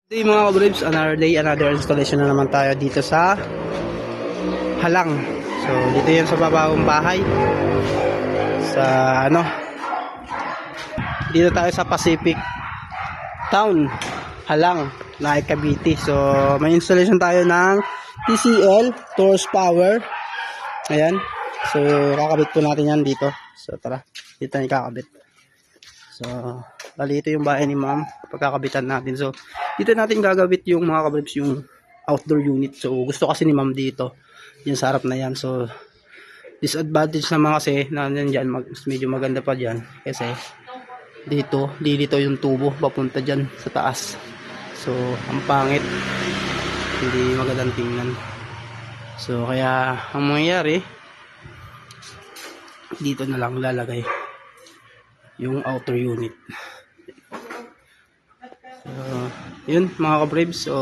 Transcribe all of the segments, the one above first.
Hey mga kabribs, another day, another installation na naman tayo dito sa Halang. So dito yan sa babawang bahay. Sa dito tayo sa Pacific Town, Halang, na Cavite. So may installation tayo ng TCL, Torus Power. Ayan. So kakabit po natin yan dito. So tara, dito tayo kakabit. So bali ito yung bahay ni ma'am, pagkakabitan natin. So dito natin gagawit yung mga kabribs, yung outdoor unit. So gusto kasi ni ma'am dito yung sa harap na yan. So disadvantage naman kasi na nandyan, medyo maganda pa dyan kasi dito yung tubo papunta dyan sa taas. So ang pangit, hindi magandang tingnan. So kaya ang mangyayari, dito na lang lalagay yung outer unit. So yun mga kabribs, so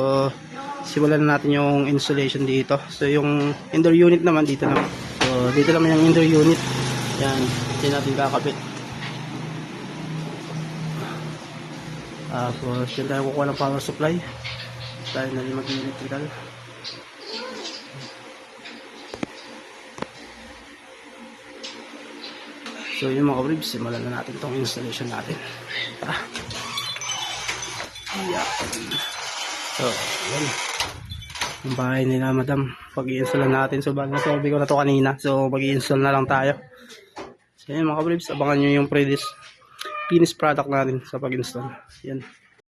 simulan na natin yung installation dito. So yung indoor unit naman dito naman. So dito naman yung indoor unit. Yan, hindi natin kakabit. Tapos yun tayo kukuha ng power supply. Tayo na rin mag-electrical. So yun mga kabribs, simulan na natin itong installation natin. Tara. Yeah. So yan ang bahay nila madam, pag-i-install natin. So bago nasabi ko na to kanina, so pag-i-install na lang tayo. So yan mga kabribs, abangan nyo yung finished product natin sa pag-install. Yan.